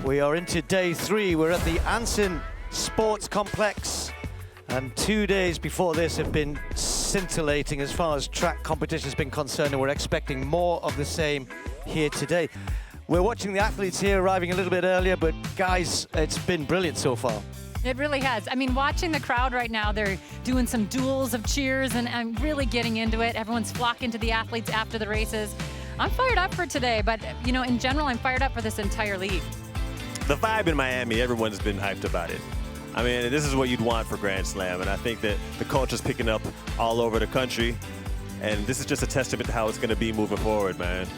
We are into day 3. We're at the Anson Sports Complex, and 2 days before this have been scintillating as far as track competition has been concerned, and we're expecting more of the same here today. We're watching the athletes here arriving a little bit earlier, but guys, it's been brilliant so far. It really has. I mean, watching the crowd right now, they're doing some duels of cheers and I'm really getting into it. Everyone's flocking to the athletes after the races. I'm fired up for today, but you know, in general, I'm fired up for this entire league. The vibe in Miami, everyone's been hyped about it. I mean, this is what you'd want for Grand Slam, and I think that the culture's picking up all over the country, and this is just a testament to how it's going to be moving forward, man.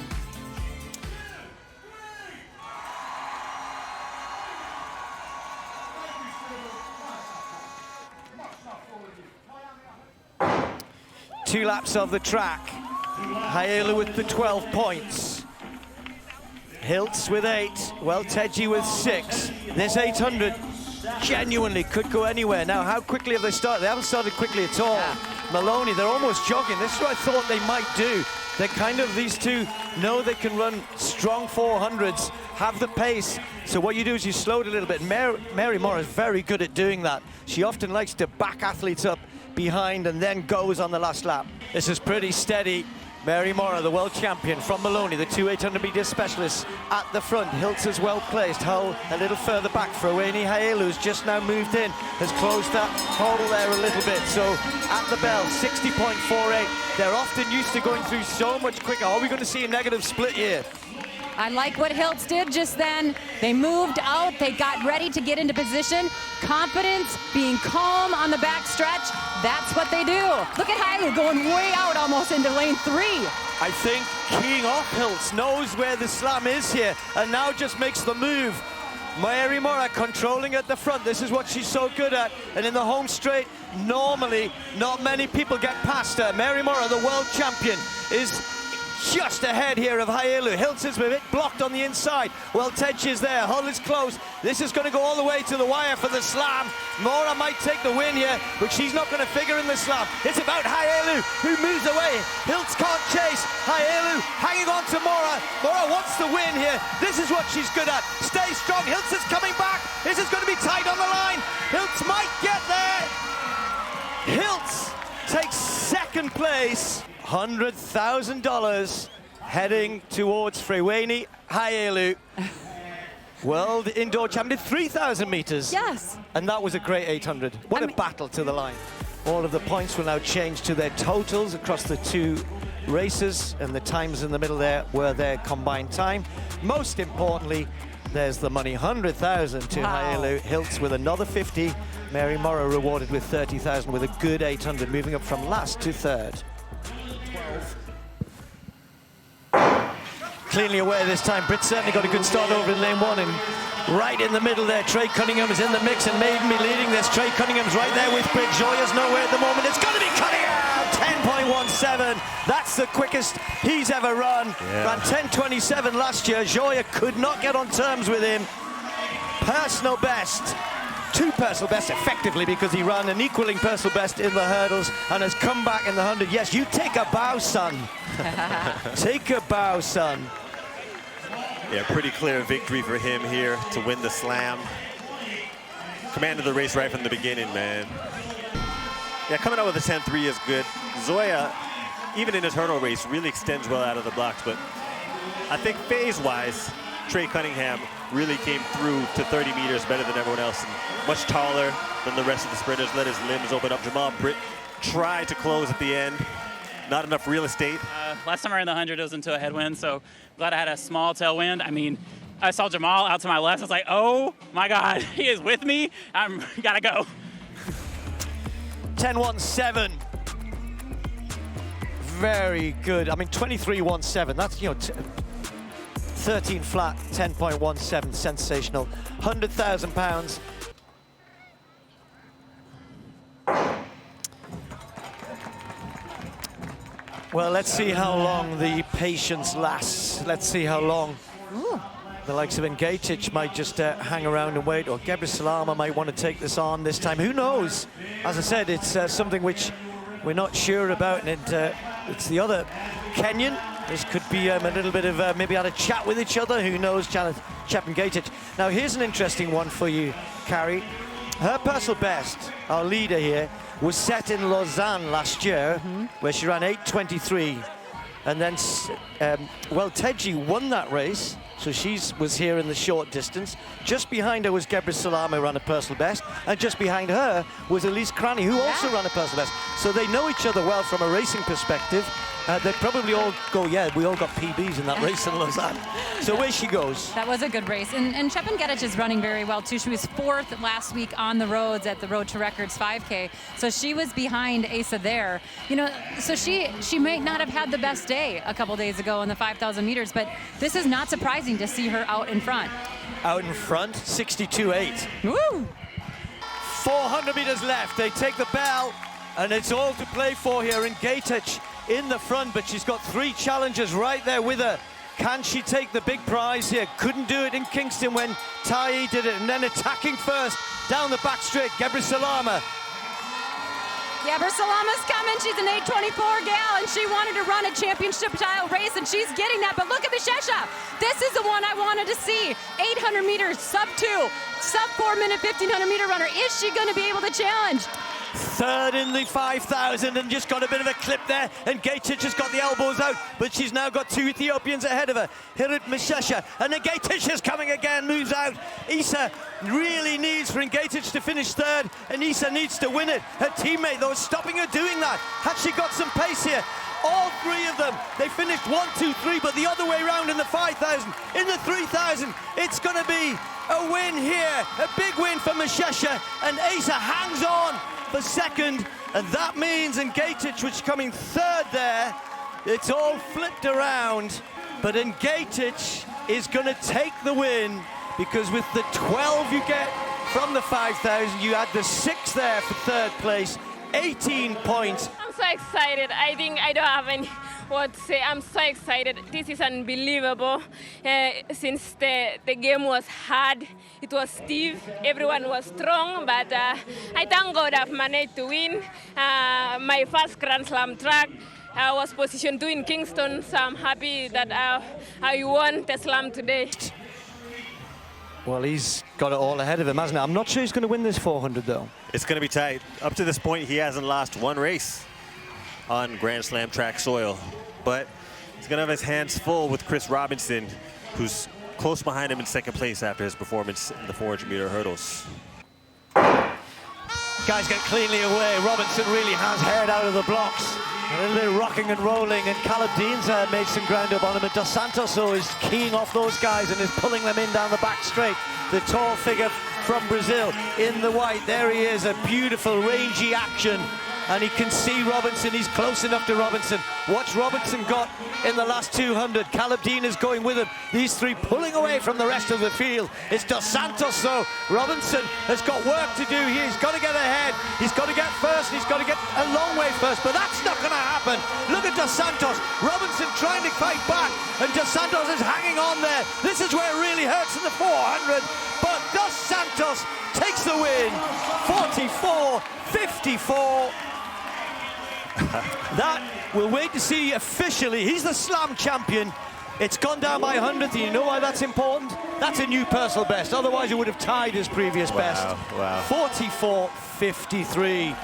Two laps of the track. Haelu with the 12 points. Hiltz with 8. Welteji with 6. This 800 genuinely could go anywhere. Now, how quickly have they started? They haven't started quickly at all. Yeah. Maloney, they're almost jogging. This is what I thought they might do. They're kind of, these two know they can run strong 400s, have the pace. So what you do is you slow it a little bit. Mary Moore is very good at doing that. She often likes to back athletes up behind and then goes on the last lap. This is pretty steady. Mary Moore, the world champion from Maloney, the two 800-meter specialists at the front. Hiltz is well placed. Hull a little further back. Frowani Haelu's just now moved in, has closed that hole there a little bit. So at the bell, 60.48. They're often used to going through so much quicker. Are we going to see a negative split here? I like what Hiltz did just then. They moved out, they got ready to get into position. Confidence, being calm on the back stretch, that's what they do. Look at Haelu going way out almost into lane 3. I think keying off Hiltz knows where the slam is here and now just makes the move. Mary Mora controlling at the front. This is what she's so good at. And in the home straight, normally not many people get past her. Mary Mora, the world champion, is just ahead here of Haelu. Hiltz is a bit blocked on the inside. Welteji is there. Hull is close. This is going to go all the way to the wire for the slam. Mora might take the win here, but she's not going to figure in the slam. It's about Haelu, who moves away. Hiltz can't chase. Haelu hanging on to Mora. Mora wants the win here. This is what she's good at. Stay strong. Hiltz is coming back. This is going to be tight on the line. Hiltz might get there. Hiltz takes second place. $100,000 heading towards Frewani Haelu. World indoor champion, 3,000 meters. Yes. And that was a great 800. What a battle to the line. All of the points will now change to their totals across the two races, and the times in the middle there were their combined time. Most importantly, there's the money, 100,000 to Haelu. Hiltz with another 50. Mary Morrow rewarded with 30,000 with a good 800, moving up from last to third. Cleanly away this time. Britt certainly got a good start over in lane 1, and right in the middle there, Trey Cunningham is in the mix and may be leading this. Trey Cunningham's right there with Britt. Joya's nowhere at the moment. It's going to be Cunningham! 10.17. That's the quickest he's ever run. Yeah. Ran 10.27 last year. Joya could not get on terms with him. Personal best. 2 personal bests effectively, because he ran an equaling personal best in the hurdles and has come back in the 100. Yes, you take a bow, son. Take a bow, son. Yeah, pretty clear victory for him here to win the slam. Commanded the race right from the beginning, man. Yeah, coming out with a 10.3 is good. Zoya, even in his hurdle race, really extends well out of the blocks, but I think phase-wise, Trey Cunningham really came through to 30 meters better than everyone else, and much taller than the rest of the sprinters, let his limbs open up. Jamal Britt tried to close at the end. Not enough real estate. Last time I ran the 100, it was into a headwind, so glad I had a small tailwind. I mean, I saw Jamal out to my left. I was like, oh my God, he is with me. I'm gotta go. 10.17. Very good. I mean, 23.17. That's, you know, 13 flat, 10.17, sensational. £100,000. Well, let's see how long the patience lasts. Let's see how long. Ooh. The likes of Ngatic might just hang around and wait, or Gebre Salama might want to take this on this time. Who knows? As I said, it's something which we're not sure about, and it's the other Kenyan. This could be a little bit of maybe had a chat with each other. Who knows? Chepngetich. Now, here's an interesting one for you, Carrie. Her personal best, our leader here, was set in Lausanne last year, where she ran 8:23. And then, Teji won that race, so she was here in the short distance. Just behind her was Gebre Salama, who ran a personal best, and just behind her was Elise Cranny, who also ran a personal best. So they know each other well from a racing perspective. They probably all go, yeah, we all got PBs in that race in Lausanne. So away she goes. That was a good race. And Chepngetich is running very well, too. She was 4th last week on the roads at the Road to Records 5K. So she was behind Asa there. You know, so she might not have had the best day a couple days ago in the 5,000 meters, but this is not surprising to see her out in front. Out in front, 62.8. Woo! 400 meters left. They take the bell, and it's all to play for here. And Gatich in the front, but she's got 3 challengers right there with her. Can she take the big prize here? Couldn't do it in Kingston when Tai did it. And then attacking first down the back straight, Gebre Salama. Gebre Salama's coming. She's an 8:24 gal, and she wanted to run a championship-style race, and she's getting that. But look at Mishesha. This is the one I wanted to see. 800 meters, sub-2, sub-4-minute 1,500-meter runner. Is she going to be able to challenge? 3rd in the 5,000 and just got a bit of a clip there, and Gatich has got the elbows out, but she's now got 2 Ethiopians ahead of her. Hirut Mishesha, and then Gatich is coming again, moves out. Isa really needs for Gatich to finish 3rd, and Isa needs to win it. Her teammate, though, is stopping her doing that. Had she got some pace here? All 3 of them, they finished 1, 2, 3, but the other way around in the 5,000. In the 3,000, it's going to be a win here, a big win for Mishesha, and Asa hangs on for 2nd, and that means Gatich, which is coming 3rd there, it's all flipped around, but Gatich is going to take the win, because with the 12 you get from the 5,000, you add the 6 there for 3rd place, 18 points. I'm so excited. I think I don't have any what to say. I'm so excited. This is unbelievable. Since the game was hard, it was stiff, everyone was strong, but I thank God I've managed to win. My first Grand Slam track. I was positioned 2 in Kingston, so I'm happy that I won the slam today. Well, he's got it all ahead of him, hasn't he? I'm not sure he's going to win this 400, though. It's going to be tight. Up to this point, he hasn't lost 1 race on Grand Slam track soil, but he's going to have his hands full with Chris Robinson, who's close behind him in 2nd place after his performance in the 400-meter hurdles. Guys get cleanly away. Robinson really has head out of the blocks. A little bit of rocking and rolling, and Caleb Dean's made some ground up on him, and Dos Santos is keying off those guys and is pulling them in down the back straight. The tall figure from Brazil in the white. There he is, a beautiful rangy action, and he can see Robinson. He's close enough to Robinson. Watch Robinson got in the last 200. Caleb Dean is going with him. These 3 pulling away from the rest of the field. It's Dos Santos, though. Robinson has got work to do here. He's got to get ahead. He's got to get first. He's got to get a long way first, but that's not going to happen. Look at Dos Santos. Robinson trying to fight back, and Dos Santos is hanging on there. This is where it really hurts in the 400, but Dos Santos takes the win. 44-54. That we'll wait to see officially. He's the slam champion. It's gone down by 100th. You know why that's important? That's a new personal best. Otherwise, he would have tied his previous best. Wow. 44-53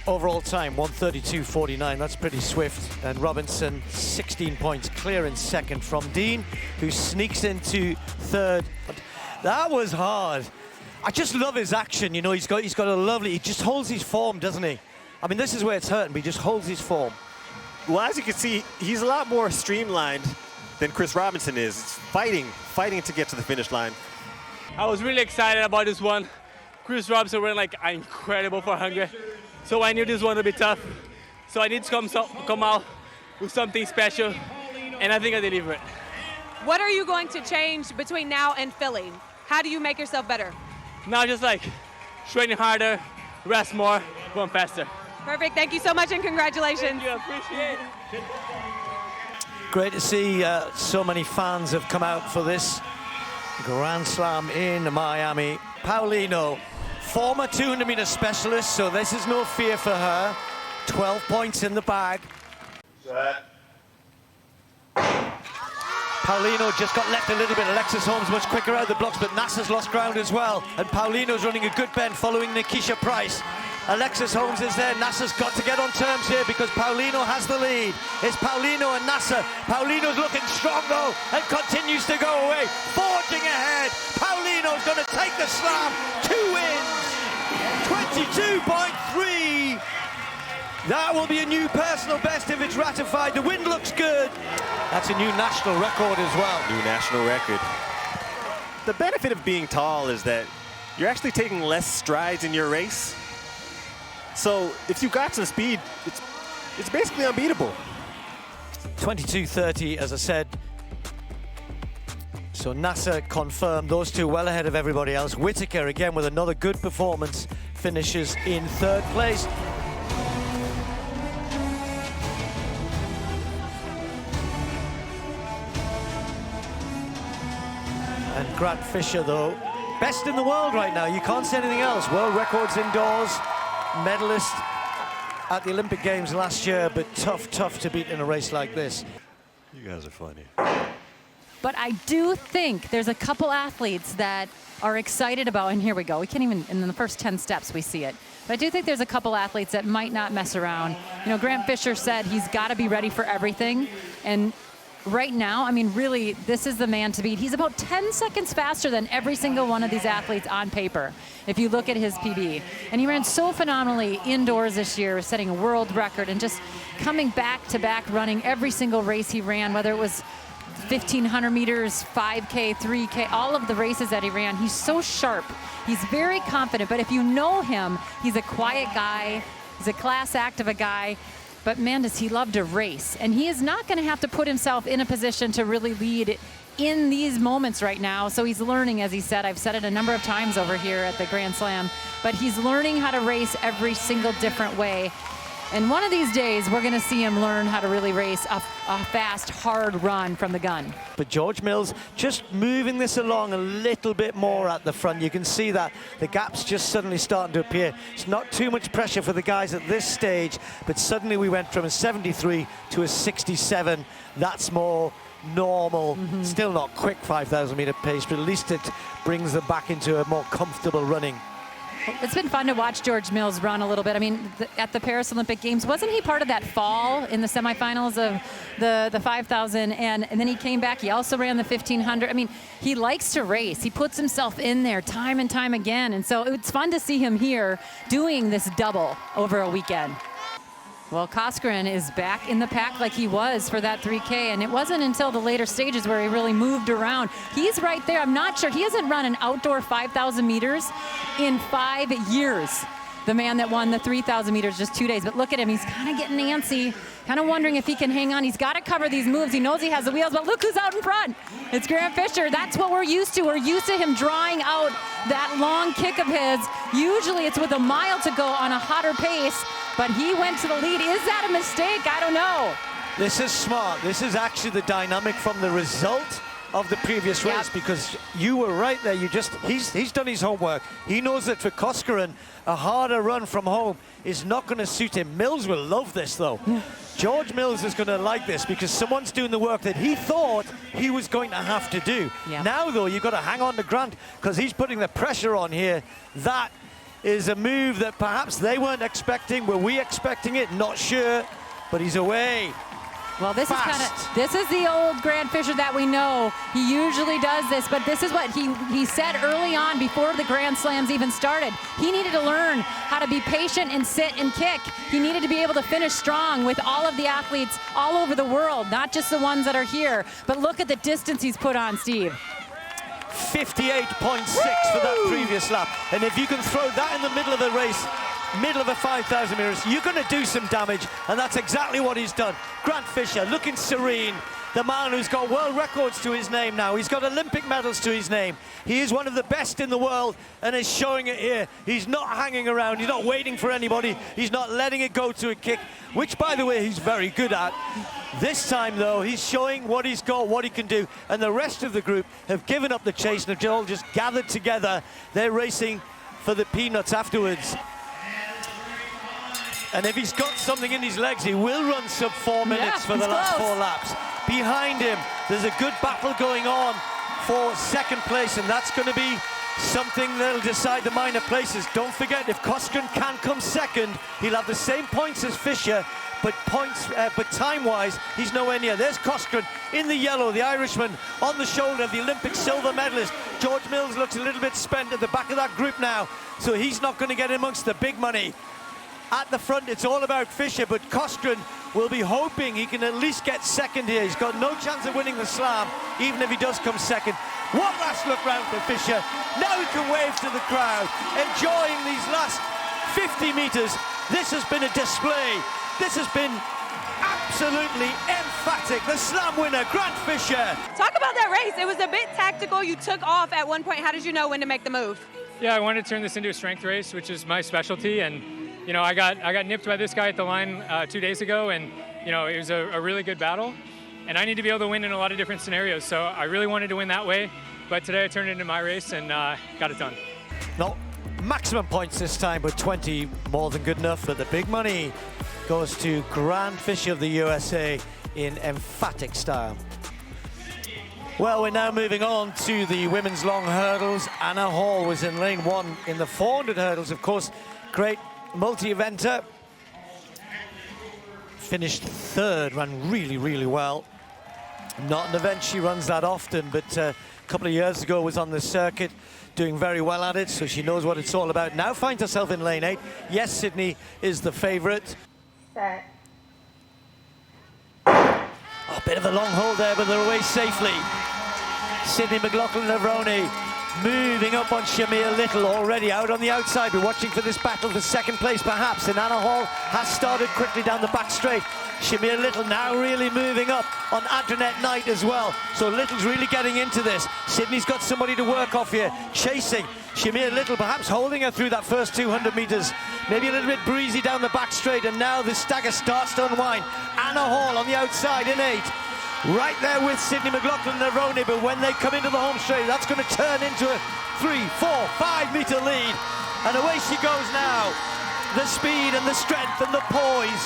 overall time, 132.49. That's pretty swift. And Robinson, 16 points clear in 2nd from Dean, who sneaks into 3rd. But that was hard. I just love his action. You know, he's got a lovely. He just holds his form, doesn't he? I mean, this is where it's hurting, but he just holds his form. Well, as you can see, he's a lot more streamlined than Chris Robinson is. It's fighting to get to the finish line. I was really excited about this one. Chris Robinson ran like an incredible 400. So I knew this one would be tough. So I need to come out with something special, and I think I delivered. What are you going to change between now and Philly? How do you make yourself better? Now just like training harder, rest more, run faster. Perfect. Thank you so much, and congratulations. Thank you. Appreciate it. Great to see so many fans have come out for this Grand Slam in Miami. Paulino, former 200-meter specialist, so this is no fear for her. 12 points in the bag. Paulino just got left a little bit. Alexis Holmes much quicker out of the blocks, but Naser's lost ground as well. And Paulino's running a good bend following Nikisha Price. Alexis Holmes is there. Naser's got to get on terms here because Paulino has the lead. It's Paulino and Naser. Paulino's looking strong though and continues to go away. Forging ahead. Paulino's going to take the slam. 2 wins. 22.3. That will be a new personal best if it's ratified. The win looks good. That's a new national record as well. New national record. The benefit of being tall is that you're actually taking less strides in your race. So if you got some speed, it's basically unbeatable. 22.30, as I said. So Naser confirmed, those two well ahead of everybody else. Whitaker again with another good performance, finishes in 3rd place. And Grant Fisher though, best in the world right now, you can't say anything else. World records indoors, medalist at the Olympic Games last year, but tough to beat in a race like this. You guys are funny. But I do think there's a couple athletes that are excited about, and here we go. We can't even, in the first 10 steps we see it. But I do think there's a couple athletes that might not mess around. You know, Grant Fisher said he's got to be ready for everything. And right now, I mean, really, this is the man to beat. He's about 10 seconds faster than every single one of these athletes on paper, if you look at his PB. And he ran so phenomenally indoors this year, setting a world record and just coming back to back, running every single race he ran, whether it was 1,500 meters, 5K, 3K, all of the races that he ran. He's so sharp. He's very confident, but if you know him, he's a quiet guy. He's a class act of a guy. But man, does he love to race. And he is not going to have to put himself in a position to really lead in these moments right now. So he's learning, as he said. I've said it a number of times over here at the Grand Slam. But he's learning how to race every single different way. And one of these days, we're going to see him learn how to really race a fast, hard run from the gun. But George Mills just moving this along a little bit more at the front. You can see that the gap's just suddenly starting to appear. It's not too much pressure for the guys at this stage, but suddenly we went from a 73 to a 67. That's more normal. Still not quick 5,000 meter pace, but at least it brings them back into a more comfortable running. It's been fun to watch George Mills run a little bit. I mean, at the Paris Olympic Games, wasn't he part of that fall in the semifinals of the 5,000? And then he came back. He also ran the 1,500. I mean, he likes to race. He puts himself in there time and time again. And so it's fun to see him here doing this double over a weekend. Well, Koskinen is back in the pack like he was for that 3K, and it wasn't until the later stages where he really moved around. He's right there. I'm not sure. He hasn't run an outdoor 5,000 meters in 5 years. The man that won the 3,000 meters just 2 days. But look at him. He's kind of getting antsy, kind of wondering if he can hang on. He's got to cover these moves. He knows he has the wheels, but look who's out in front. It's Grant Fisher. That's what we're used to. We're used to him drawing out that long kick of his. Usually it's with a mile to go on a hotter pace, but he went to the lead. Is that a mistake? I don't know. This is smart. This is actually the dynamic from the result of the previous race, because you were right there. He's done his homework. He knows that for Koskinen, a harder run from home is not going to suit him. Mills will love this though. George Mills is going to like this because someone's doing the work that he thought he was going to have to do. Now though, you've got to hang on to Grant because he's putting the pressure on here. That is a move that perhaps they weren't expecting. Were we expecting it? Not sure, but he's away. Well, this is the old Grant Fisher that we know. He usually does this, but this is what he said early on before the Grand Slams even started. He needed to learn how to be patient and sit and kick. He needed to be able to finish strong with all of the athletes all over the world, not just the ones that are here. But look at the distance he's put on, Steve. 58.6 for that previous lap. And if you can throw that in the middle of the race, middle of the 5,000 meters, you're going to do some damage, and that's exactly what he's done. Grant Fisher looking serene, the man who's got world records to his name now. He's got Olympic medals to his name. He is one of the best in the world and is showing it here. He's not hanging around. He's not waiting for anybody. He's not letting it go to a kick, which, by the way, he's very good at. This time, though, he's showing what he's got, what he can do, and the rest of the group have given up the chase and have all just gathered together. They're racing for the peanuts afterwards. And if he's got something in his legs, he will run sub 4 minutes for the last 4 laps. Behind him, there's a good battle going on for second place, and that's going to be something that'll decide the minor places. Don't forget, if Coskren can come second, he'll have the same points as Fisher, but time-wise, he's nowhere near. There's Coskren in the yellow, the Irishman on the shoulder of the Olympic silver medalist. George Mills looks a little bit spent at the back of that group now, so he's not going to get amongst the big money. At the front, it's all about Fisher, but Coskren will be hoping he can at least get second here. He's got no chance of winning the slam, even if he does come second. One last look round for Fisher. Now he can wave to the crowd, enjoying these last 50 meters. This has been a display. This has been absolutely emphatic. The slam winner, Grant Fisher. Talk about that race. It was a bit tactical. You took off at one point. How did you know when to make the move? Yeah, I wanted to turn this into a strength race, which is my specialty, and you know, I got nipped by this guy at the line 2 days ago, and you know, it was a really good battle, and I need to be able to win in a lot of different scenarios, so I really wanted to win that way, but today I turned it into my race and got it done. Not maximum points this time, but 20 more than good enough. But the big money goes to Grant Fisher of the USA in emphatic style. Well, we're now moving on to the women's long hurdles. Anna Hall was in lane 1 in the 400 hurdles, of course. Great multi-eventer. Finished 3rd, ran really, really well. Not an event she runs that often, but a couple of years ago was on the circuit, doing very well at it, so she knows what it's all about. Now finds herself in lane 8. Yes, Sydney is the favorite. Set. A bit of a long hold there, but they're away safely. Sydney McLaughlin-Levrone moving up on Shamir Little, already out on the outside. We're watching for this battle for second place, perhaps. And Anna Hall has started quickly down the back straight. Shamir Little now really moving up on Adrianette Knight as well. So Little's really getting into this. Sydney's got somebody to work off here, chasing Shamir Little, perhaps holding her through that first 200 meters. Maybe a little bit breezy down the back straight, and now the stagger starts to unwind. Anna Hall on the outside in 8. Right there with Sydney McLaughlin-Levrone, but when they come into the home straight, that's going to turn into a 3, 4, 5 meter lead. And away she goes now. The speed and the strength and the poise,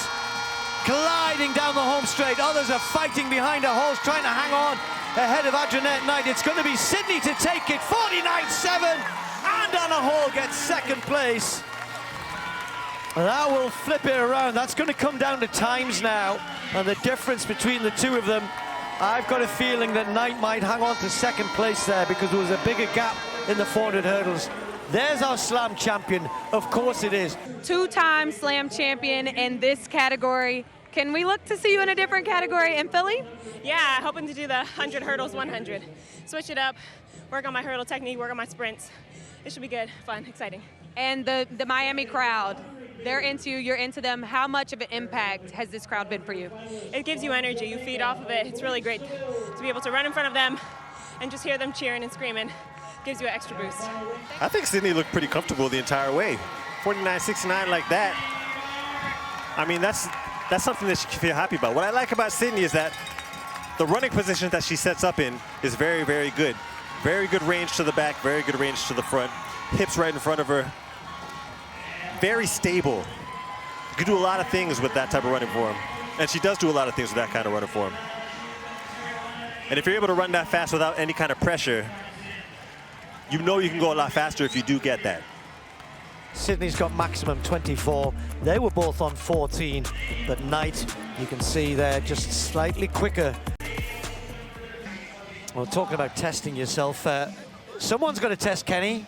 gliding down the home straight. Others are fighting behind her. Hall's trying to hang on ahead of Adrianette Knight. It's going to be Sydney to take it, 49.7, and Anna Hall gets second place. That will flip it around. That's going to come down to times now, and the difference between the two of them, I've got a feeling that Knight might hang on to second place there because there was a bigger gap in the 400 hurdles. There's our slam champion. Of course it is. 2-time slam champion in this category. Can we look to see you in a different category in Philly? Yeah, hoping to do the 100 hurdles 100. Switch it up, work on my hurdle technique, work on my sprints. It should be good, fun, exciting. And the Miami crowd, they're into you, you're into them. How much of an impact has this crowd been for you? It gives you energy, you feed off of it. It's really great to be able to run in front of them and just hear them cheering and screaming. Gives you an extra boost. I think Sydney looked pretty comfortable the entire way. 49.69 like that. I mean, that's something that she can feel happy about. What I like about Sydney is that the running position that she sets up in is very, very good. Very good range to the back, very good range to the front. Hips right in front of her. Very stable. You can do a lot of things with that type of running form. And she does do a lot of things with that kind of running form. And if you're able to run that fast without any kind of pressure, you know you can go a lot faster if you do get that. Sydney's got maximum 24. They were both on 14, but Knight, you can see they're just slightly quicker. Well, talking about testing yourself, someone's got to test Kenny.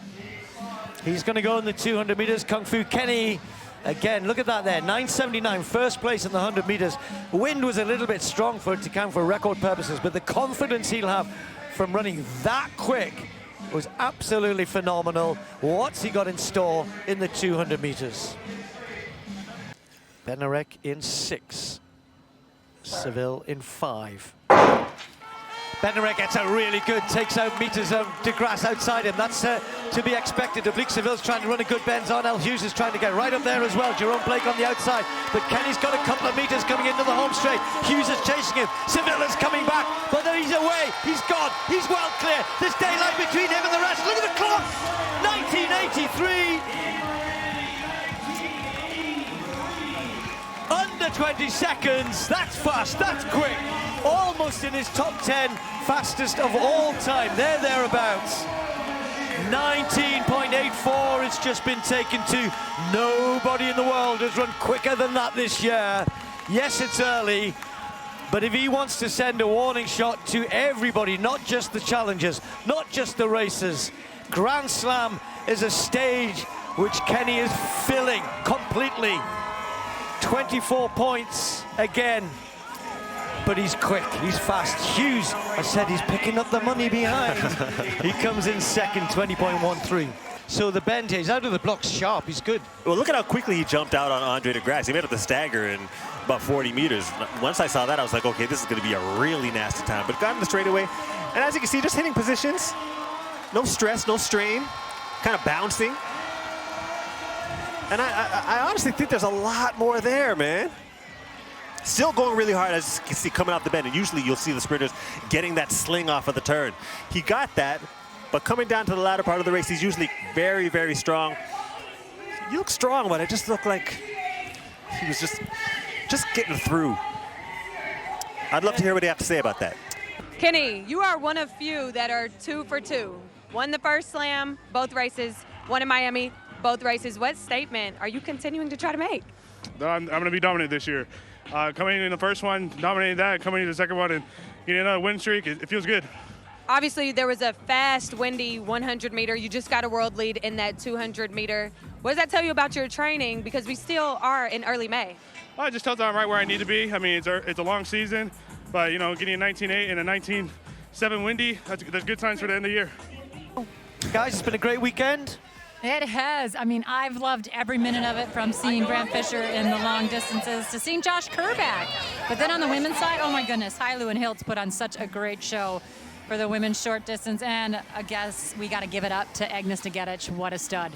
He's going to go in the 200 meters. Kung Fu Kenny, again, look at that there, 9.79, first place in the 100 meters. Wind was a little bit strong for it to count for record purposes, but the confidence he'll have from running that quick was absolutely phenomenal. What's he got in store in the 200 meters? Benarek in 6, Seville in 5. Benarek gets a really good, takes out meters of DeGrasse outside him. That's to be expected. Oblique Seville's trying to run a good bend on. El Hughes is trying to get right up there as well. Jerome Blake on the outside. But Kenny's got a couple of meters coming into the home straight. Hughes is chasing him. Seville is coming back, but then he's away. He's gone. He's well clear. There's daylight between him and the rest. Look at the clock. 1983. 20 seconds. That's fast, that's quick. Almost in his top 10 fastest of all time. Thereabouts. 19.84 it's just been taken to. Nobody in the world has run quicker than that this year. Yes, it's early, but if he wants to send a warning shot to everybody, not just the challengers, not just the racers, Grand Slam is a stage which Kenny is filling completely. 24 points again. But he's quick, he's fast. Hughes, I said he's picking up the money behind. He comes in second, 20.13. So the bend here, he's out of the blocks sharp, he's good. Well, look at how quickly he jumped out on Andre DeGrasse. He made up the stagger in about 40 meters. Once I saw that, I was like, okay, this is going to be a really nasty time. But got in the straightaway, and as you can see, just hitting positions. No stress, no strain, kind of bouncing. And I honestly think there's a lot more there, man. Still going really hard, as you can see, coming off the bend. And usually you'll see the sprinters getting that sling off of the turn. He got that, but coming down to the latter part of the race, he's usually very, very strong. You look strong, but it just looked like he was just getting through. I'd love to hear what you have to say about that. Kenny, you are one of few that are 2 for 2. Won the first slam, both races. Won in Miami, both races. What statement are you continuing to try to make? I'm going to be dominant this year. Coming in the first one, dominating that, coming in the second one, and getting another win streak, it feels good. Obviously, there was a fast, windy 100-meter. You just got a world lead in that 200-meter. What does that tell you about your training? Because we still are in early May. Well, it just tells I'm right where I need to be. I mean, it's a long season, but, you know, getting a 19.8 and a 19.7 windy, that's good signs for the end of the year. Guys, it's been a great weekend. It has. I mean, I've loved every minute of it, from seeing Grant Fisher in the long distances to seeing Josh Kerr back. But then on the women's side, oh my goodness, Hailu and Hiltz put on such a great show for the women's short distance. And I guess we got to give it up to Agnes Nagetić. What a stud.